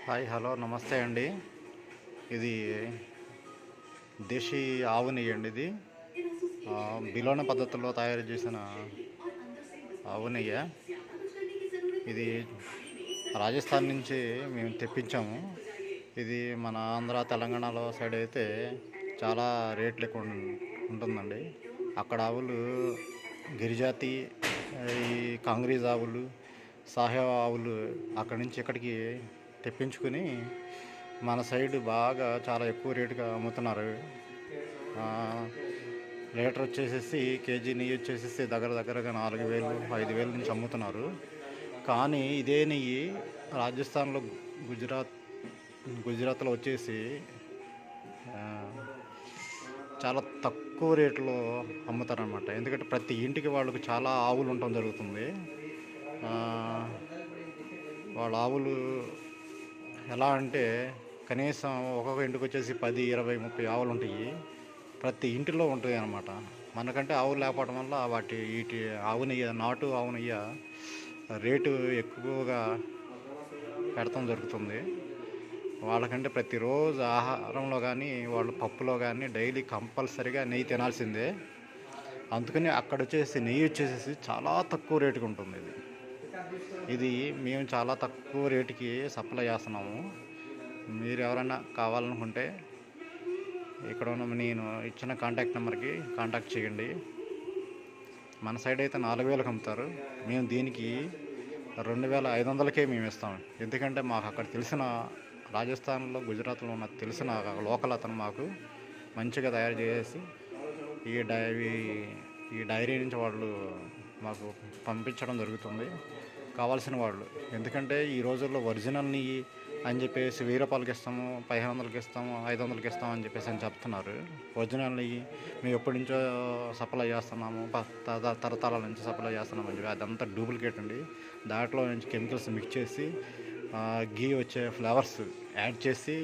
Hi hello నమస్తే అండి. ఇది దేశీ ఆవు నెయ్యి అండి. ఇది బిలోన పద్ధతిలో తయారు చేసిన ఆవు నెయ్యి. ఇది రాజస్థాన్ నుంచి మేము తెప్పించాము. ఇది మన ఆంధ్ర తెలంగాణలో సైడ్ అయితే చాలా రేట్లు ఎక్కువ ఉంటుందండి. అక్కడ ఆవులు గిరిజాతి, ఈ కాంగ్రీజ్ ఆవులు, సాహెవా ఆవులు అక్కడి నుంచి ఇక్కడికి తెప్పించుకుని మన సైడ్ బాగా చాలా ఎక్కువ రేటుగా అమ్ముతున్నారు. లీటర్ వచ్చేసేసి కేజీ నెయ్యి వచ్చేసేసి దగ్గరగా 4,000 5,000 నుంచి అమ్ముతున్నారు. కానీ ఇదే నెయ్యి రాజస్థాన్లో గుజరాత్లో వచ్చేసి చాలా తక్కువ రేట్లో అమ్ముతారనమాట. ఎందుకంటే ప్రతి ఇంటికి వాళ్ళకు చాలా ఆవులు ఉండటం జరుగుతుంది. వాళ్ళ ఆవులు ఎలా అంటే కనీసం ఒక్కొక్క ఇంటికి వచ్చేసి 10, 20, 30 ఆవులు ఉంటాయి. ప్రతి ఇంటిలో ఉంటాయి అన్నమాట. మనకంటే ఆవులు లేకపోవడం వల్ల వీటి ఆవు నెయ్యి, నాటు ఆవు నెయ్యి రేటు ఎక్కువగా పెడతాం జరుగుతుంది. వాళ్ళకంటే ప్రతిరోజు ఆహారంలో కానీ వాళ్ళు పప్పులో కానీ డైలీ కంపల్సరీగా నెయ్యి తినాల్సిందే. అందుకని అక్కడ వచ్చేసి నెయ్యి వచ్చేసి చాలా తక్కువ రేటుకి ఉంటుంది. ఇది మేము చాలా తక్కువ రేటుకి సప్లై చేస్తున్నాము. మీరు ఎవరైనా కావాలనుకుంటే ఇక్కడ ఉన్న నేను ఇచ్చిన కాంటాక్ట్ నెంబర్కి కాంటాక్ట్ చేయండి. మన సైడ్ అయితే 4,000కి అమ్ముతారు. మేము దీనికి 2,500కే మేము ఇస్తాం. ఎందుకంటే మాకు అక్కడ తెలిసిన రాజస్థాన్లో, గుజరాత్లో ఉన్న తెలిసిన లోకల్ అతను మాకు మంచిగా తయారు చేసి ఈ డైరీ నుంచి వాళ్ళు మాకు పంపించడం జరుగుతుంది కావాల్సిన వాళ్ళు. ఎందుకంటే ఈ రోజుల్లో ఒరిజినల్ నెయ్యి అని చెప్పేసి 1,000 రూపాయలకి ఇస్తాము, 1,500కి ఇస్తాము, 500కి ఇస్తాము అని చెప్తున్నారు. ఒరిజినల్ నెయ్యి మేము ఎప్పటి నుంచో సప్లై చేస్తున్నాము, తరతరాల నుంచి సప్లై చేస్తున్నాము అని చెప్పి అదంతా డూప్లికేట్ అండి. దాంట్లో నుంచి కెమికల్స్ మిక్స్ చేసి గీ వచ్చే ఫ్లేవర్స్ యాడ్ చేసి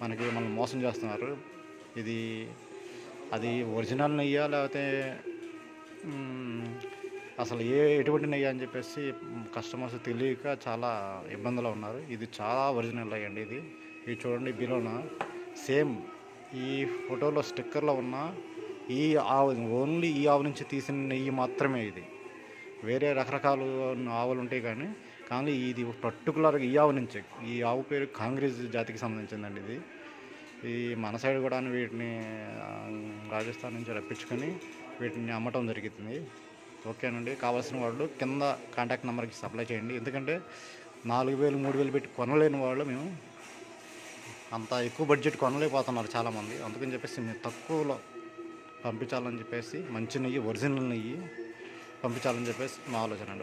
మనల్ని మోసం చేస్తున్నారు. అది ఒరిజినల్ నెయ్యా లేకపోతే అసలు ఎటువంటి నెయ్యి అని చెప్పేసి కస్టమర్స్ తెలియక చాలా ఇబ్బందులు ఉన్నారు. ఇది చాలా ఒరిజినల్ అయ్యండి. ఇది చూడండి, బిలోన సేమ్ ఈ ఫోటోలో స్టిక్కర్లో ఉన్న ఈ ఆవు, ఓన్లీ ఈ ఆవు నుంచి తీసిన నెయ్యి మాత్రమే ఇది. వేరే రకరకాల ఆవులు ఉంటాయి కానీ ఇది పర్టికులర్గా ఈ ఆవు నుంచి. ఈ ఆవు పేరు కాంగ్రీజ్ జాతికి సంబంధించిందండి. ఈ మన సైడ్ కూడా వీటిని రాజస్థాన్ నుంచి రప్పించుకొని వీటిని అమ్మటం జరుగుతుంది. ఓకేనండి. కావాల్సిన వాళ్ళు కింద కాంటాక్ట్ నెంబర్కి సప్లై చేయండి. ఎందుకంటే 4,000 3,000 పెట్టి కొనలేని వాళ్ళు, మేము అంత ఎక్కువ బడ్జెట్ కొనలేకపోతున్నారు చాలామంది. అందుకని చెప్పేసి మేము తక్కువలో పంపించాలని చెప్పేసి మంచి నెయ్యి, ఒరిజినల్ నెయ్యి పంపించాలని చెప్పేసి మా ఆలోచన అండి.